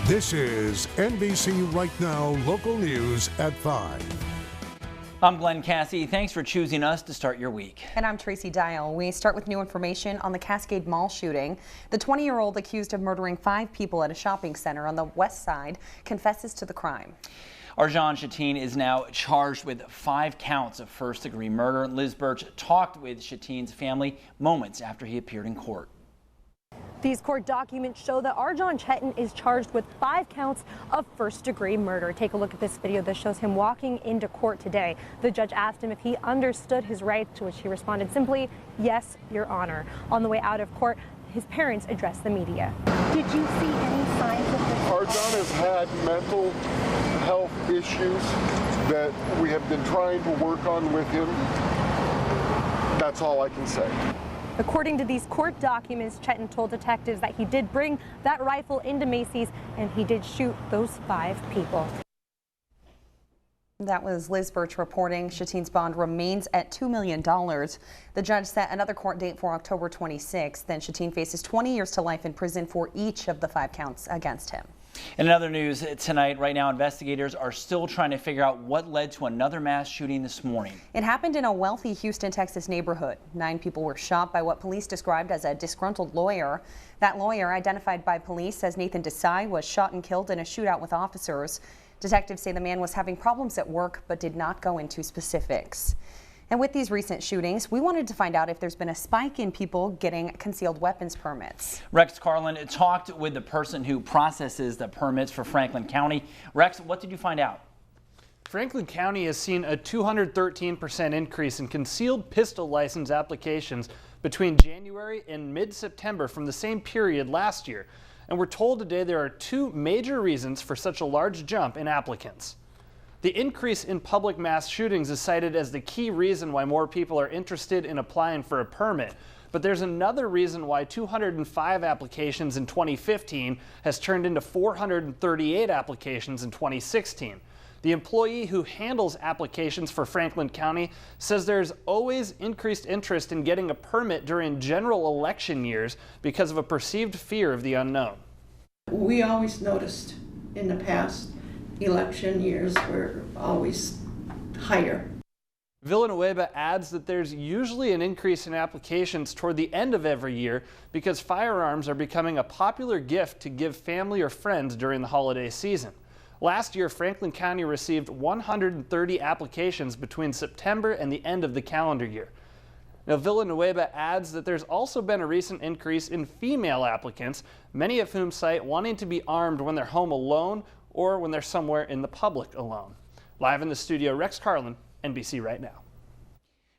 This is NBC Right Now local news at 5. I'm Glenn Cassie. Thanks for choosing us to start your week. And I'm Tracy Dial. We start with new information on the Cascade Mall shooting. The 20-year-old accused of murdering 5 people at a shopping center on the west side confesses to the crime. Arjan Shateen is now charged with 5 counts of first-degree murder. Liz Birch talked with Shateen's family moments after he appeared in court. These court documents show that Arjan Chetin is charged with 5 counts of first-degree murder. Take a look at this video that shows him walking into court today. The judge asked him if he understood his rights, to which he responded simply, "Yes, Your Honor." On the way out of court, his parents addressed the media. Did you see any signs of this? Arjan has had mental health issues that we have been trying to work on with him. That's all I can say. According to these court documents, Chetin told detectives that he did bring that rifle into Macy's and he did shoot those 5 people. That was Liz Birch reporting. Shateen's bond remains at $2 million. The judge set another court date for October 26th. Then Shateen faces 20 years to life in prison for each of the 5 counts against him. In other news tonight, right now, investigators are still trying to figure out what led to another mass shooting this morning. It happened in a wealthy Houston, Texas neighborhood. 9 people were shot by what police described as a disgruntled lawyer. That lawyer, identified by police as Nathan Desai, was shot and killed in a shootout with officers. Detectives say the man was having problems at work but did not go into specifics. And with these recent shootings, we wanted to find out if there's been a spike in people getting concealed weapons permits. Rex Carlin talked with the person who processes the permits for Franklin County. Rex, what did you find out? Franklin County has seen a 213% increase in concealed pistol license applications between January and mid-September from the same period last year. And we're told today there are 2 major reasons for such a large jump in applicants. The increase in public mass shootings is cited as the key reason why more people are interested in applying for a permit. But there's another reason why 205 applications in 2015 has turned into 438 applications in 2016. The employee who handles applications for Franklin County says there's always increased interest in getting a permit during general election years because of a perceived fear of the unknown. We always noticed in the past election years were always higher. Villanueva adds that there's usually an increase in applications toward the end of every year because firearms are becoming a popular gift to give family or friends during the holiday season. Last year, Franklin County received 130 applications between September and the end of the calendar year. Now, Villanueva adds that there's also been a recent increase in female applicants, many of whom cite wanting to be armed when they're home alone or when they're somewhere in the public alone. Live in the studio, Rex Carlin, NBC Right Now.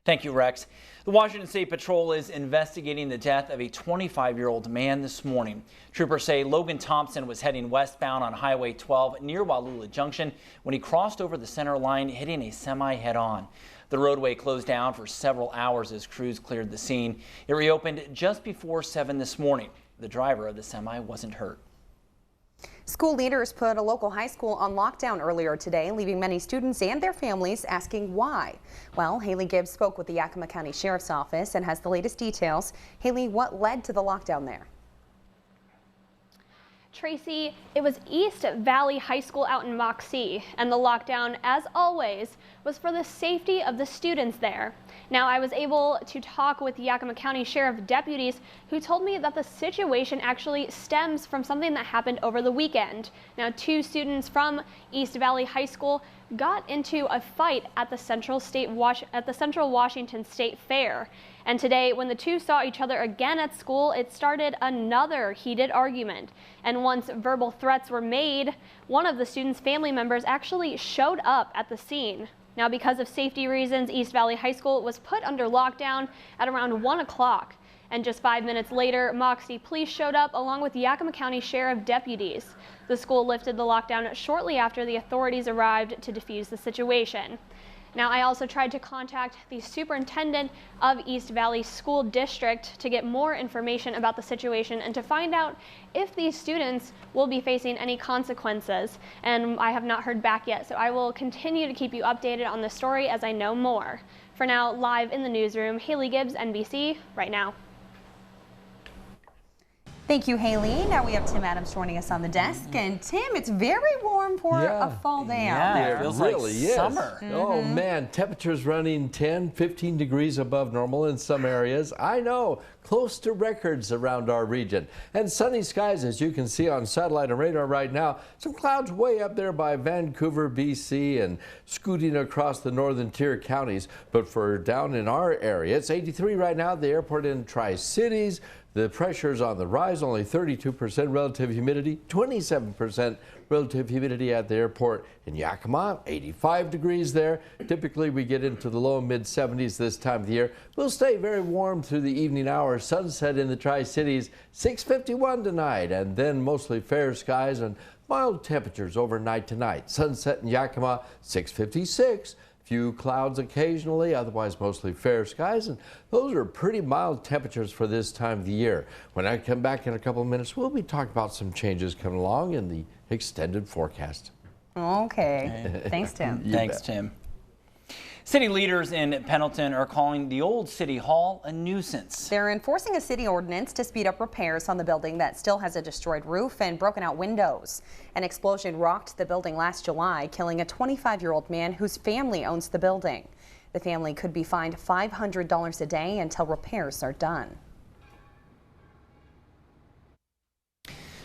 Thank you, Rex. The Washington State Patrol is investigating the death of a 25-year-old man this morning. Troopers say Logan Thompson was heading westbound on Highway 12 near Wallula Junction when he crossed over the center line, hitting a semi head-on. The roadway closed down for several hours as crews cleared the scene. It reopened just before 7 this morning. The driver of the semi wasn't hurt. School leaders put a local high school on lockdown earlier today, leaving many students and their families asking why. Well, Haley Gibbs spoke with the Yakima County Sheriff's Office and has the latest details. Haley, what led to the lockdown there? Tracy, it was East Valley High School out in Moxie, and the lockdown, as always, was for the safety of the students there. Now, I was able to talk with Yakima County Sheriff deputies who told me that the situation actually stems from something that happened over the weekend. Now, 2 students from East Valley High School got into a fight at the Central Washington State Fair. And today, when the 2 saw each other again at school, it started another heated argument. And once verbal threats were made, one of the students' family members actually showed up at the scene. Now, because of safety reasons, East Valley High School was put under lockdown at around 1 o'clock. And just 5 minutes later, Moxie police showed up along with Yakima County Sheriff deputies. The school lifted the lockdown shortly after the authorities arrived to defuse the situation. Now, I also tried to contact the superintendent of East Valley School District to get more information about the situation and to find out if these students will be facing any consequences. And I have not heard back yet, so I will continue to keep you updated on the story as I know more. For now, live in the newsroom, Haley Gibbs, NBC, Right Now. Thank you, Haley. Now we have Tim Adams joining us on the desk. And Tim, it's very warm for a fall day out there. It feels really like summer. Oh man, temperatures running 10, 15 degrees above normal in some areas. I know, close to records around our region. And sunny skies, as you can see on satellite and radar right now. Some clouds way up there by Vancouver, BC, and scooting across the northern tier counties. But for down in our area, it's 83 right now at the airport in Tri-Cities. The pressure's on the rise, only 32% relative humidity, 27% relative humidity at the airport in Yakima, 85 degrees there. Typically, we get into the low mid 70s this time of the year. We'll stay very warm through the evening hours. Sunset in the Tri-Cities, 6:51 tonight, and then mostly fair skies and mild temperatures overnight tonight. Sunset in Yakima, 6:56. Few clouds occasionally, otherwise mostly fair skies, and those are pretty mild temperatures for this time of the year. When I come back in a couple of minutes, we'll be talking about some changes coming along in the extended forecast. Okay. Thanks, Tim. Thanks, Tim. City leaders in Pendleton are calling the old City Hall a nuisance. They're enforcing a city ordinance to speed up repairs on the building that still has a destroyed roof and broken out windows. An explosion rocked the building last July, killing a 25-year-old man whose family owns the building. The family could be fined $500 a day until repairs are done.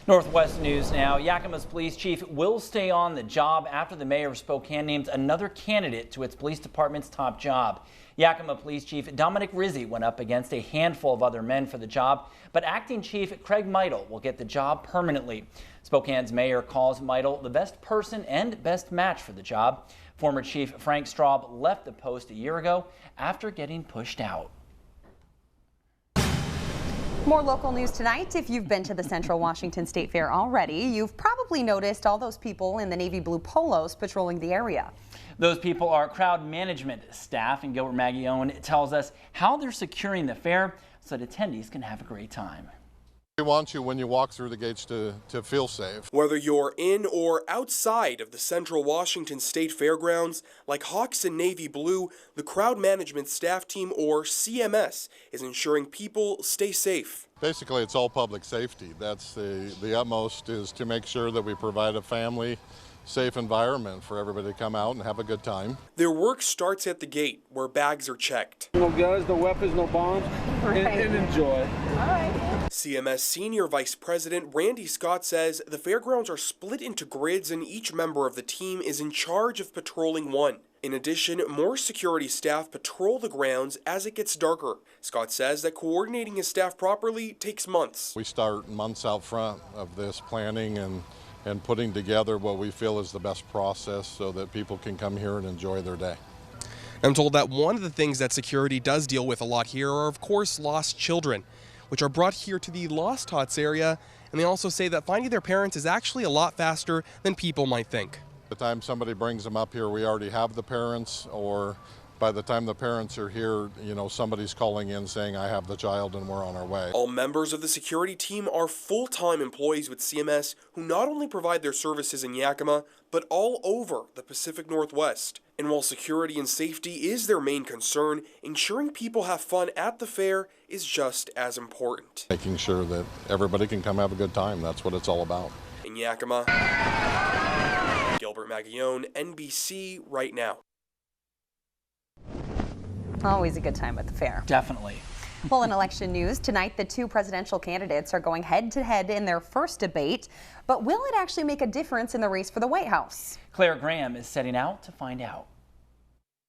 Northwest News now. Yakima's police chief will stay on the job after the mayor of Spokane names another candidate to its police department's top job. Yakima Police Chief Dominic Rizzi went up against a handful of other men for the job, but acting chief Craig Meidel will get the job permanently. Spokane's mayor calls Meidel the best person and best match for the job. Former Chief Frank Straub left the post a year ago after getting pushed out. More local news tonight. If you've been to the Central Washington State Fair already, you've probably noticed all those people in the navy blue polos patrolling the area. Those people are crowd management staff, and Gilbert Maggione tells us how they're securing the fair so that attendees can have a great time. We want you, when you walk through the gates, to feel safe. Whether you're in or outside of the Central Washington State Fairgrounds, like Hawks and Navy Blue, the Crowd Management Staff Team, or CMS, is ensuring people stay safe. Basically, it's all public safety. That's the utmost, is to make sure that we provide a family safe environment for everybody to come out and have a good time. Their work starts at the gate, where bags are checked. No guns, no weapons, no bombs, and enjoy. All right. CMS Senior Vice President Randy Scott says the fairgrounds are split into grids and each member of the team is in charge of patrolling one. In addition, more security staff patrol the grounds as it gets darker. Scott says that coordinating his staff properly takes months. We start months out front of this planning and putting together what we feel is the best process so that people can come here and enjoy their day. I'm told that one of the things that security does deal with a lot here are, of course, lost children, which are brought here to the Lost Tots area, and they also say that finding their parents is actually a lot faster than people might think. By the time somebody brings them up here, we already have the parents, or by the time the parents are here, you know, somebody's calling in saying, I have the child and we're on our way. All members of the security team are full-time employees with CMS who not only provide their services in Yakima, but all over the Pacific Northwest. And while security and safety is their main concern, ensuring people have fun at the fair is just as important. Making sure that everybody can come have a good time, that's what it's all about. In Yakima, Gilbert Maggione, NBC Right Now. Always a good time at the fair. Definitely. Well, in election news, tonight the two presidential candidates are going head-to-head in their first debate. But will it actually make a difference in the race for the White House? Claire Graham is setting out to find out.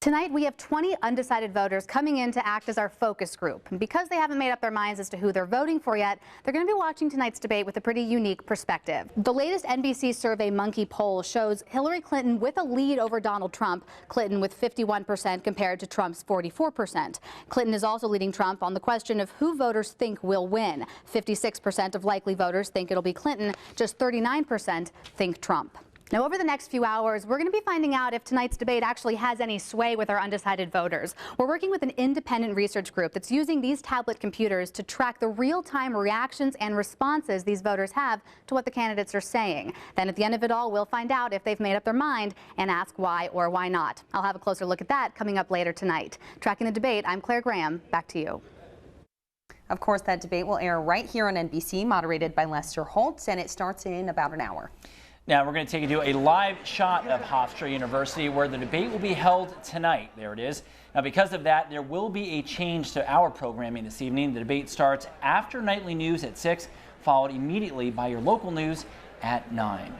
Tonight, we have 20 undecided voters coming in to act as our focus group. And because they haven't made up their minds as to who they're voting for yet, they're going to be watching tonight's debate with a pretty unique perspective. The latest NBC Survey Monkey poll shows Hillary Clinton with a lead over Donald Trump, Clinton with 51% compared to Trump's 44%. Clinton is also leading Trump on the question of who voters think will win. 56% of likely voters think it'll be Clinton, just 39% think Trump. Now, over the next few hours, we're going to be finding out if tonight's debate actually has any sway with our undecided voters. We're working with an independent research group that's using these tablet computers to track the real-time reactions and responses these voters have to what the candidates are saying. Then at the end of it all, we'll find out if they've made up their mind and ask why or why not. I'll have a closer look at that coming up later tonight. Tracking the debate, I'm Claire Graham. Back to you. Of course, that debate will air right here on NBC, moderated by Lester Holt, and it starts in about an hour. Now we're going to take you to a live shot of Hofstra University where the debate will be held tonight. There it is. Now because of that, there will be a change to our programming this evening. The debate starts after nightly news at 6, followed immediately by your local news at 9.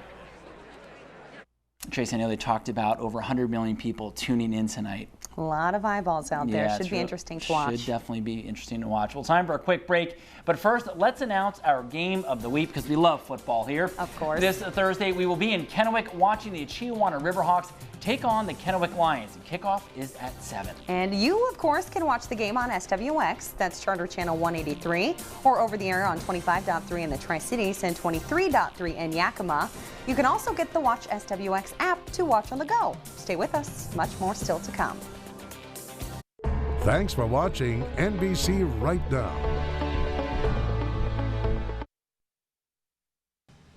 Tracy, I know they talked about over 100 million people tuning in tonight. A lot of eyeballs out there. Should be interesting to watch. Should definitely be interesting to watch. Well, time for a quick break. But first, let's announce our game of the week because we love football here. Of course. This Thursday, we will be in Kennewick watching the Chihuahua Riverhawks take on the Kennewick Lions. Kickoff is at 7. And you, of course, can watch the game on SWX. That's Charter Channel 183, or over the air on 25.3 in the Tri-Cities and 23.3 in Yakima. You can also get the Watch SWX app to watch on the go. Stay with us. Much more still to come. Thanks for watching NBC Right Now.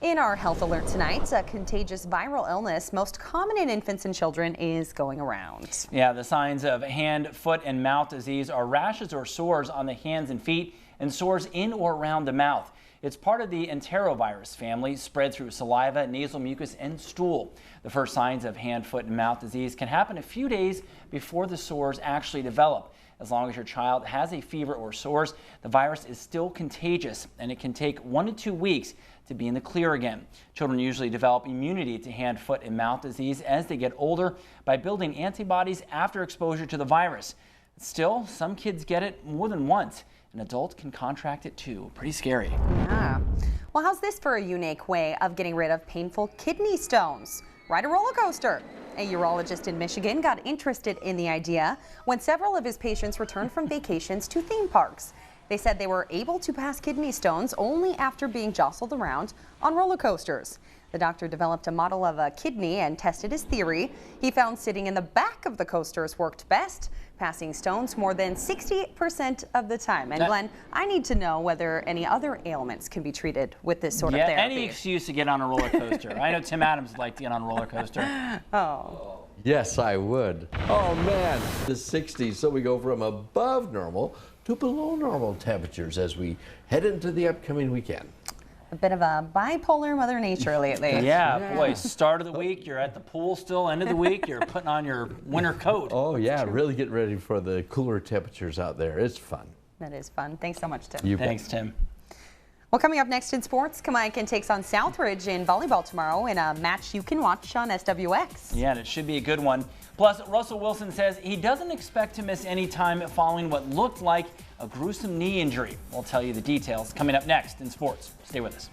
In our health alert tonight, a contagious viral illness most common in infants and children is going around. Yeah, the signs of hand, foot, and mouth disease are rashes or sores on the hands and feet and sores in or around the mouth. It's part of the enterovirus family, spread through saliva, nasal mucus, and stool. The first signs of hand, foot, and mouth disease can happen a few days before the sores actually develop. As long as your child has a fever or sores, the virus is still contagious, and it can take 1 to 2 weeks to be in the clear again. Children usually develop immunity to hand, foot, and mouth disease as they get older by building antibodies after exposure to the virus. Still, some kids get it more than once. An adult can contract it too. Pretty scary. Yeah. Well, how's this for a unique way of getting rid of painful kidney stones? Ride a roller coaster. A urologist in Michigan got interested in the idea when several of his patients returned from vacations to theme parks. They said they were able to pass kidney stones only after being jostled around on roller coasters. The doctor developed a model of a kidney and tested his theory. He found sitting in the back of the coasters worked best, passing stones more than 60% of the time. And Glenn, I need to know whether any other ailments can be treated with this sort of therapy. Any excuse to get on a roller coaster. I know Tim Adams would like to get on a roller coaster. Oh. Yes, I would. Oh man, the 60s, so we go from above normal to below normal temperatures as we head into the upcoming weekend. A bit of a bipolar Mother Nature lately. Yeah, boy, start of the week, you're at the pool still, end of the week, you're putting on your winter coat. Oh yeah, really get ready for the cooler temperatures out there. It's fun. That is fun. Thanks so much, Tim. Thanks, Tim. Well, coming up next in sports, Kamaikan takes on Southridge in volleyball tomorrow in a match you can watch on SWX. Yeah, and it should be a good one. Plus, Russell Wilson says he doesn't expect to miss any time following what looked like a gruesome knee injury. We'll tell you the details coming up next in sports. Stay with us.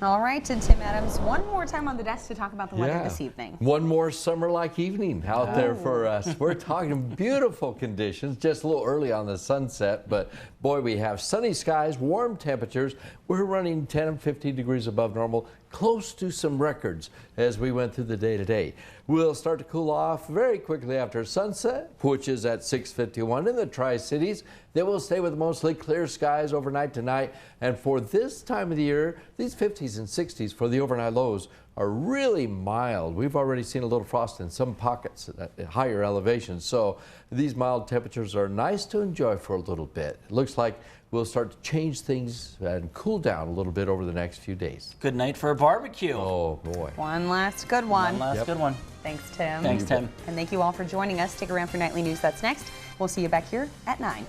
All right, and Tim Adams, one more time on the desk to talk about the weather this evening. One more summer-like evening out there for us. We're talking beautiful conditions, just a little early on the sunset, but boy, we have sunny skies, warm temperatures. We're running 10 and 15 degrees above normal, close to some records as we went through the day today. We'll start to cool off very quickly after sunset, which is at 6:51 in the Tri-Cities. Then we'll stay with mostly clear skies overnight tonight. And for this time of the year, these 50s and 60s for the overnight lows are really mild. We've already seen a little frost in some pockets at higher elevations. So these mild temperatures are nice to enjoy for a little bit. It looks like we'll start to change things and cool down a little bit over the next few days. Good night for a barbecue. Oh, boy. One last good one. One last good one. Thanks, Tim. Thanks, Tim. And thank you all for joining us. Stick around for nightly news. That's next. We'll see you back here at 9.